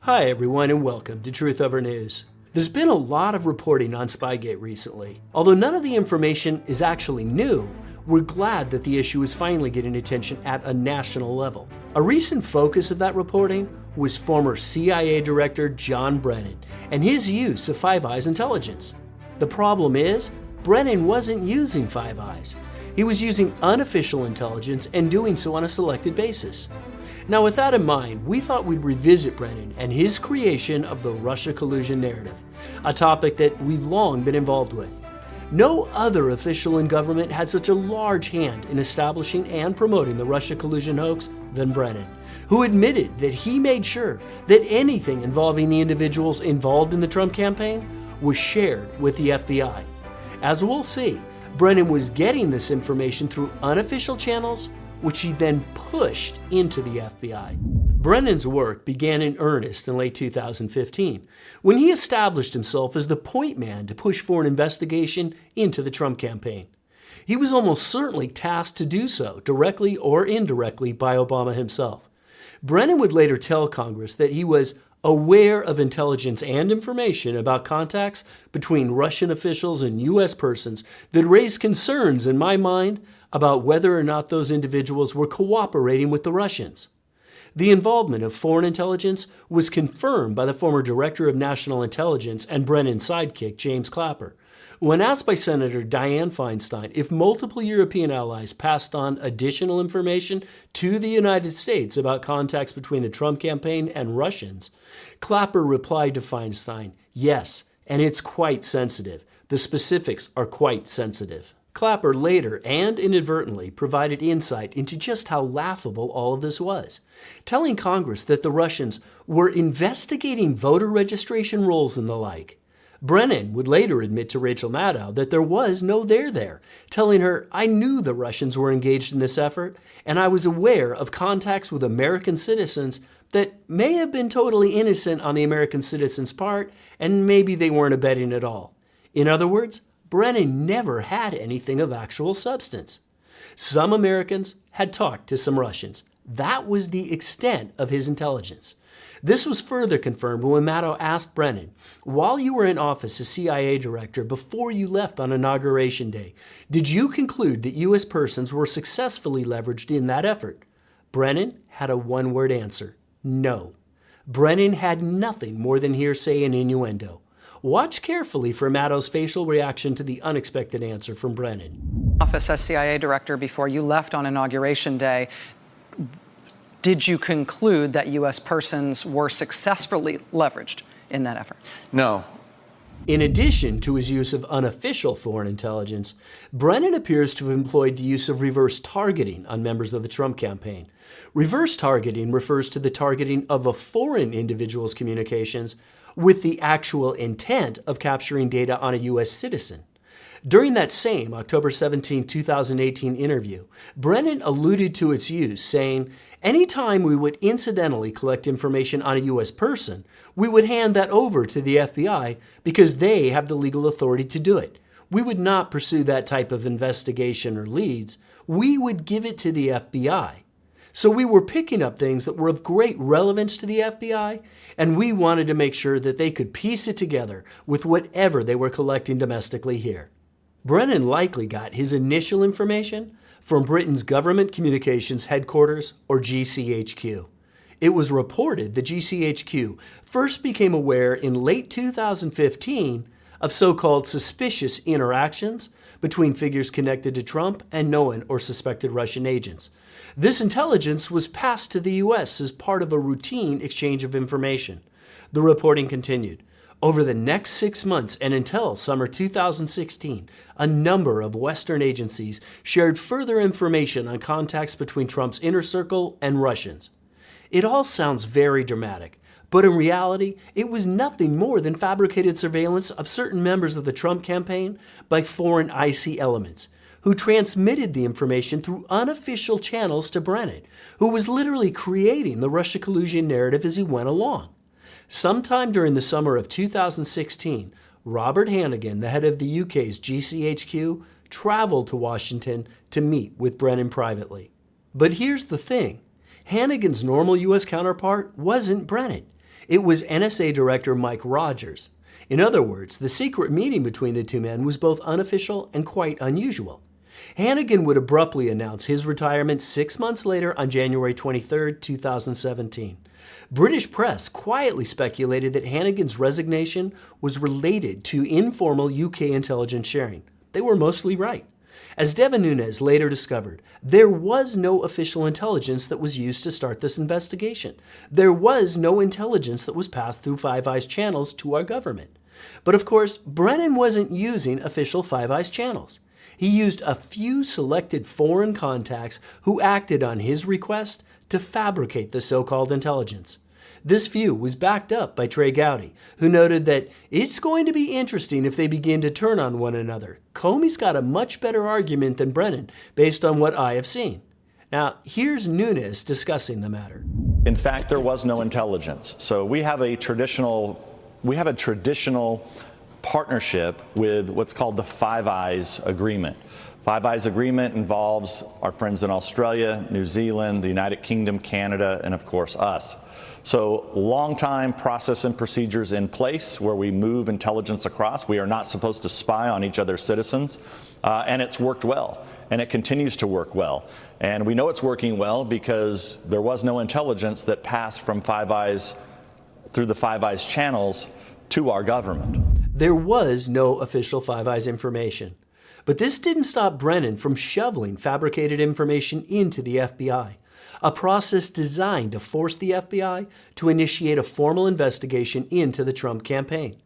Hi everyone and welcome to Truth Over News. There's been a lot of reporting on Spygate recently. Although none of the information is actually new, we're glad that the issue is finally getting attention at a national level. A recent focus of that reporting was former CIA Director John Brennan and his use of Five Eyes intelligence. The problem is, Brennan wasn't using Five Eyes. He was using unofficial intelligence and doing so on a selected basis. Now, with that in mind, we thought we'd revisit Brennan and his creation of the Russia-Collusion narrative, a topic that we've long been involved with. No other official in government had such a large hand in establishing and promoting the Russia-Collusion hoax than Brennan, who admitted that he made sure that anything involving the individuals involved in the Trump campaign was shared with the FBI. As we'll see, Brennan was getting this information through unofficial channels, which he then pushed into the FBI. Brennan's work began in earnest in late 2015, when he established himself as the point man to push for an investigation into the Trump campaign. He was almost certainly tasked to do so, directly or indirectly, by Obama himself. Brennan would later tell Congress that he was aware of intelligence and information about contacts between Russian officials and U.S. persons that raised concerns in my mind about whether or not those individuals were cooperating with the Russians. The involvement of foreign intelligence was confirmed by the former Director of National Intelligence and Brennan's sidekick, James Clapper. When asked by Senator Dianne Feinstein if multiple European allies passed on additional information to the United States about contacts between the Trump campaign and Russians, Clapper replied to Feinstein, "Yes, and it's quite sensitive. The specifics are quite sensitive." Clapper later and inadvertently provided insight into just how laughable all of this was, telling Congress that the Russians were investigating voter registration rolls and the like. Brennan would later admit to Rachel Maddow that there was no there, telling her, "I knew the Russians were engaged in this effort, and I was aware of contacts with American citizens that may have been totally innocent on the American citizens' part, and maybe they weren't abetting at all." In other words, Brennan never had anything of actual substance. Some Americans had talked to some Russians. That was the extent of his intelligence. This was further confirmed when Maddow asked Brennan, while you were in office as CIA director before you left on Inauguration Day, did you conclude that U.S. persons were successfully leveraged in that effort? Brennan had a one-word answer: no. Brennan had nothing more than hearsay and innuendo. Watch carefully for Maddow's facial reaction to the unexpected answer from Brennan. Office as CIA director before you left on Inauguration Day, did you conclude that U.S. persons were successfully leveraged in that effort? No. In addition to his use of unofficial foreign intelligence, Brennan appears to have employed the use of reverse targeting on members of the Trump campaign. Reverse targeting refers to the targeting of a foreign individual's communications with the actual intent of capturing data on a U.S. citizen. During that same October 17, 2018 interview, Brennan alluded to its use, saying, "Anytime we would incidentally collect information on a U.S. person, we would hand that over to the FBI because they have the legal authority to do it. We would not pursue that type of investigation or leads. We would give it to the FBI. So we were picking up things that were of great relevance to the FBI, and we wanted to make sure that they could piece it together with whatever they were collecting domestically here." Brennan likely got his initial information from Britain's Government Communications Headquarters, or GCHQ. It was reported that GCHQ first became aware in late 2015 of so-called suspicious interactions between figures connected to Trump and known or suspected Russian agents. This intelligence was passed to the U.S. as part of a routine exchange of information. The reporting continued. Over the next 6 months and until summer 2016, a number of Western agencies shared further information on contacts between Trump's inner circle and Russians. It all sounds very dramatic, but in reality, it was nothing more than fabricated surveillance of certain members of the Trump campaign by foreign IC elements, who transmitted the information through unofficial channels to Brennan, who was literally creating the Russia-Collusion narrative as he went along. Sometime during the summer of 2016, Robert Hannigan, the head of the UK's GCHQ, traveled to Washington to meet with Brennan privately. But here's the thing. Hannigan's normal U.S. counterpart wasn't Brennan. It was NSA Director Mike Rogers. In other words, the secret meeting between the two men was both unofficial and quite unusual. Hannigan would abruptly announce his retirement 6 months later on January 23, 2017. British press quietly speculated that Hannigan's resignation was related to informal UK intelligence sharing. They were mostly right. As Devin Nunes later discovered, there was no official intelligence that was used to start this investigation. There was no intelligence that was passed through Five Eyes channels to our government. But of course, Brennan wasn't using official Five Eyes channels. He used a few selected foreign contacts who acted on his request to fabricate the so-called intelligence. This view was backed up by Trey Gowdy, who noted that it's going to be interesting if they begin to turn on one another. Comey's got a much better argument than Brennan, based on what I have seen. Now, here's Nunes discussing the matter. In fact, there was no intelligence. So we have a traditional partnership with what's called the Five Eyes Agreement. Five Eyes Agreement involves our friends in Australia, New Zealand, the United Kingdom, Canada, and of course us. So long-time process and procedures in place where we move intelligence across. We are not supposed to spy on each other's citizens, and it's worked well, and it continues to work well. And we know it's working well because there was no intelligence that passed from Five Eyes through the Five Eyes channels to our government. There was no official Five Eyes information. But this didn't stop Brennan from shoveling fabricated information into the FBI, a process designed to force the FBI to initiate a formal investigation into the Trump campaign.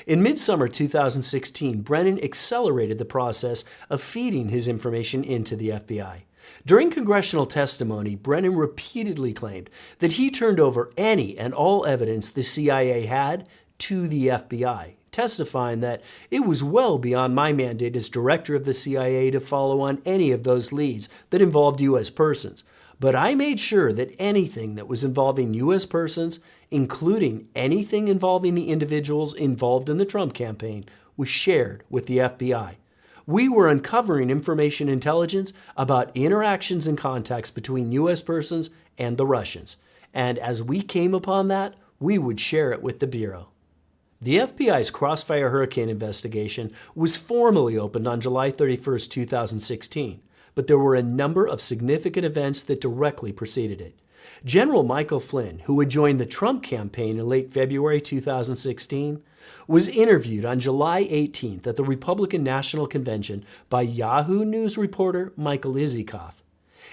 In midsummer 2016, Brennan accelerated the process of feeding his information into the FBI. During congressional testimony, Brennan repeatedly claimed that he turned over any and all evidence the CIA had to the FBI, testifying that it was well beyond my mandate as director of the CIA to follow on any of those leads that involved U.S. persons. But I made sure that anything that was involving U.S. persons, including anything involving the individuals involved in the Trump campaign, was shared with the FBI. We were uncovering information intelligence about interactions and contacts between U.S. persons and the Russians. And as we came upon that, we would share it with the Bureau. The FBI's Crossfire Hurricane investigation was formally opened on July 31, 2016, but there were a number of significant events that directly preceded it. General Michael Flynn, who had joined the Trump campaign in late February 2016, was interviewed on July 18th at the Republican National Convention by Yahoo News reporter Michael Isikoff.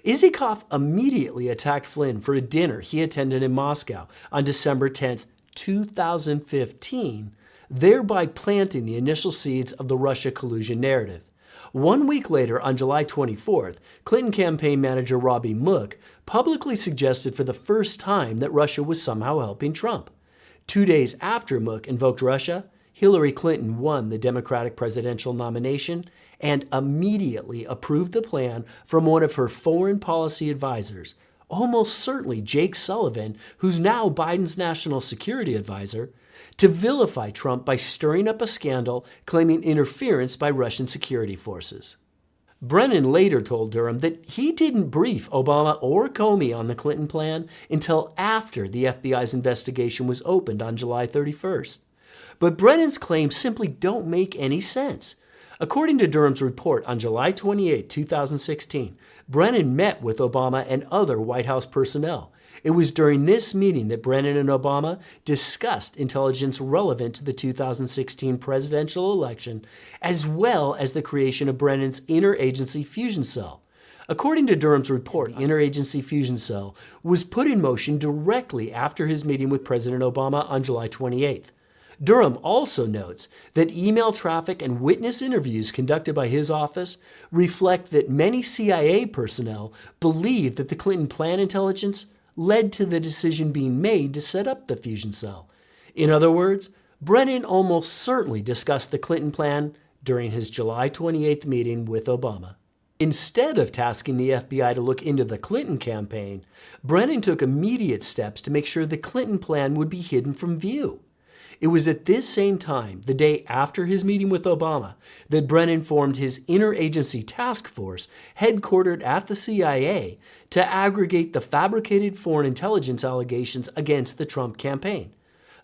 Isikoff immediately attacked Flynn for a dinner he attended in Moscow on December 10th, 2015, thereby planting the initial seeds of the Russia-Collusion narrative. 1 week later, on July 24th, Clinton campaign manager Robbie Mook publicly suggested for the first time that Russia was somehow helping Trump. 2 days after Mook invoked Russia, Hillary Clinton won the Democratic presidential nomination and immediately approved the plan from one of her foreign policy advisors, almost certainly Jake Sullivan, who's now Biden's national security advisor, to vilify Trump by stirring up a scandal claiming interference by Russian security forces. Brennan later told Durham that he didn't brief Obama or Comey on the Clinton plan until after the FBI's investigation was opened on July 31st. But Brennan's claims simply don't make any sense. According to Durham's report on July 28, 2016, Brennan met with Obama and other White House personnel. It was during this meeting that Brennan and Obama discussed intelligence relevant to the 2016 presidential election, as well as the creation of Brennan's Interagency Fusion Cell. According to Durham's report, the Interagency Fusion Cell was put in motion directly after his meeting with President Obama on July 28th. Durham also notes that email traffic and witness interviews conducted by his office reflect that many CIA personnel believed that the Clinton plan intelligence led to the decision being made to set up the fusion cell. In other words, Brennan almost certainly discussed the Clinton plan during his July 28th meeting with Obama. Instead of tasking the FBI to look into the Clinton campaign, Brennan took immediate steps to make sure the Clinton plan would be hidden from view. It was at this same time, the day after his meeting with Obama, that Brennan formed his interagency task force headquartered at the CIA to aggregate the fabricated foreign intelligence allegations against the Trump campaign.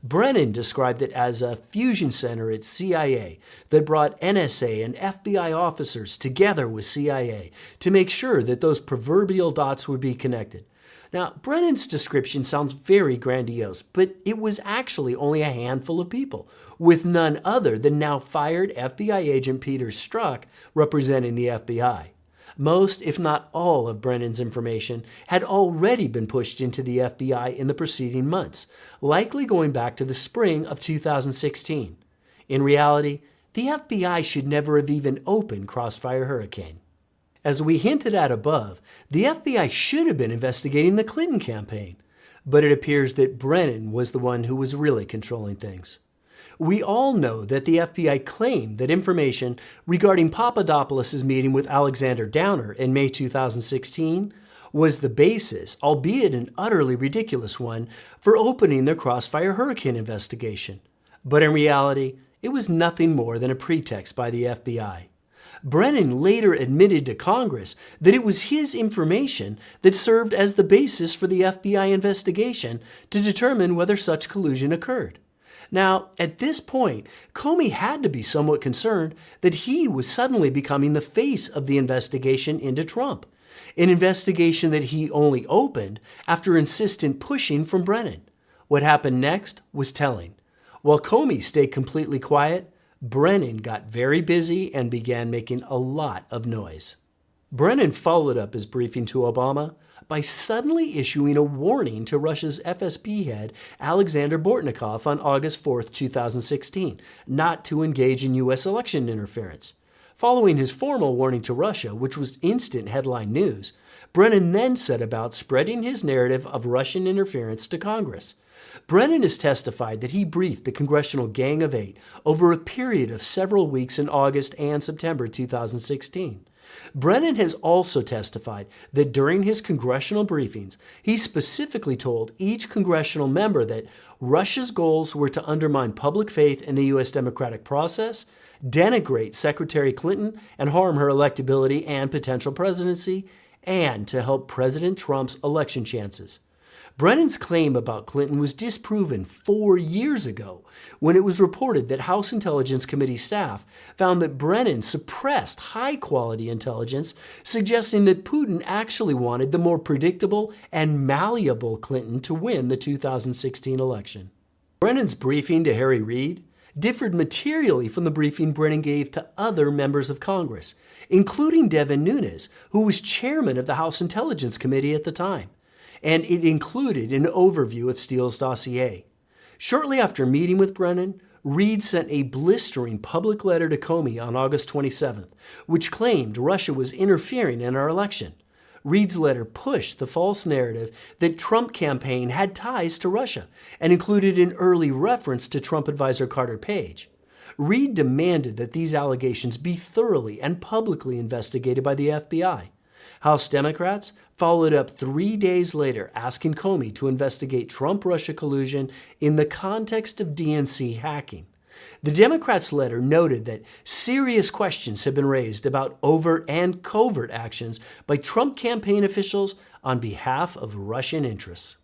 Brennan described it as a fusion center at CIA that brought NSA and FBI officers together with CIA to make sure that those proverbial dots would be connected. Now, Brennan's description sounds very grandiose, but it was actually only a handful of people, with none other than now fired FBI agent Peter Strzok representing the FBI. Most, if not all, of Brennan's information had already been pushed into the FBI in the preceding months, likely going back to the spring of 2016. In reality, the FBI should never have even opened Crossfire Hurricane. As we hinted at above, the FBI should have been investigating the Clinton campaign, but it appears that Brennan was the one who was really controlling things. We all know that the FBI claimed that information regarding Papadopoulos' meeting with Alexander Downer in May 2016 was the basis, albeit an utterly ridiculous one, for opening their Crossfire Hurricane investigation. But in reality, it was nothing more than a pretext by the FBI. Brennan later admitted to Congress that it was his information that served as the basis for the FBI investigation to determine whether such collusion occurred. Now, at this point, Comey had to be somewhat concerned that he was suddenly becoming the face of the investigation into Trump, an investigation that he only opened after insistent pushing from Brennan. What happened next was telling. While Comey stayed completely quiet, Brennan got very busy and began making a lot of noise. Brennan followed up his briefing to Obama by suddenly issuing a warning to Russia's FSB head Alexander Bortnikov on August 4, 2016, not to engage in U.S. election interference. Following his formal warning to Russia, which was instant headline news, Brennan then set about spreading his narrative of Russian interference to Congress. Brennan has testified that he briefed the Congressional Gang of Eight over a period of several weeks in August and September 2016. Brennan has also testified that during his congressional briefings, he specifically told each congressional member that Russia's goals were to undermine public faith in the U.S. democratic process, denigrate Secretary Clinton and harm her electability and potential presidency, and to help President Trump's election chances. Brennan's claim about Clinton was disproven 4 years ago when it was reported that House Intelligence Committee staff found that Brennan suppressed high-quality intelligence, suggesting that Putin actually wanted the more predictable and malleable Clinton to win the 2016 election. Brennan's briefing to Harry Reid differed materially from the briefing Brennan gave to other members of Congress, including Devin Nunes, who was chairman of the House Intelligence Committee at the time, and it included an overview of Steele's dossier. Shortly after meeting with Brennan, Reid sent a blistering public letter to Comey on August 27th, which claimed Russia was interfering in our election. Reid's letter pushed the false narrative that Trump campaign had ties to Russia and included an early reference to Trump advisor Carter Page. Reid demanded that these allegations be thoroughly and publicly investigated by the FBI. House Democrats followed up 3 days later asking Comey to investigate Trump-Russia collusion in the context of DNC hacking. The Democrats' letter noted that serious questions have been raised about overt and covert actions by Trump campaign officials on behalf of Russian interests.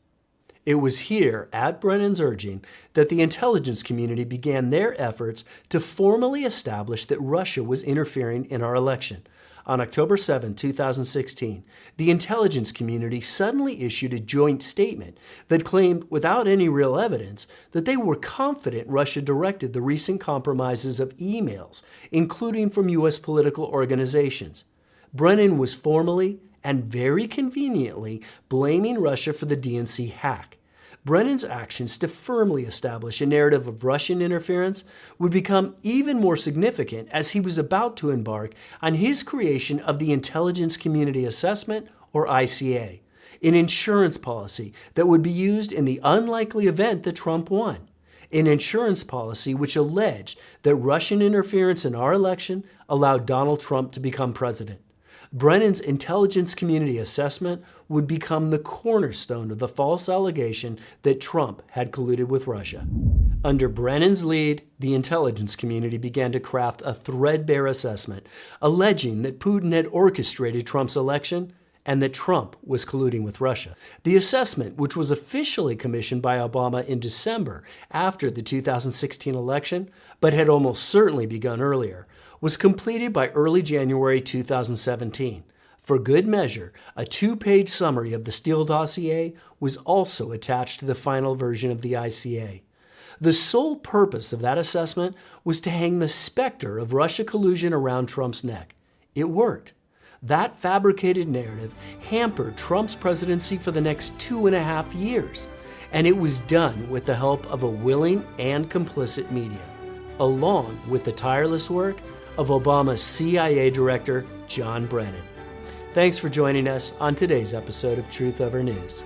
It was here, at Brennan's urging, that the intelligence community began their efforts to formally establish that Russia was interfering in our election. On October 7, 2016, the intelligence community suddenly issued a joint statement that claimed, without any real evidence, that they were confident Russia directed the recent compromises of emails, including from U.S. political organizations. Brennan was formally and very conveniently blaming Russia for the DNC hack. Brennan's actions to firmly establish a narrative of Russian interference would become even more significant as he was about to embark on his creation of the Intelligence Community Assessment, or ICA, an insurance policy that would be used in the unlikely event that Trump won, an insurance policy which alleged that Russian interference in our election allowed Donald Trump to become president. Brennan's Intelligence Community Assessment would become the cornerstone of the false allegation that Trump had colluded with Russia. Under Brennan's lead, the intelligence community began to craft a threadbare assessment, alleging that Putin had orchestrated Trump's election and that Trump was colluding with Russia. The assessment, which was officially commissioned by Obama in December after the 2016 election, but had almost certainly begun earlier, was completed by early January 2017. For good measure, a 2-page summary of the Steele dossier was also attached to the final version of the ICA. The sole purpose of that assessment was to hang the specter of Russia collusion around Trump's neck. It worked. That fabricated narrative hampered Trump's presidency for the next 2.5 years, and it was done with the help of a willing and complicit media, along with the tireless work of Obama's CIA Director, John Brennan. Thanks for joining us on today's episode of Truth Over News.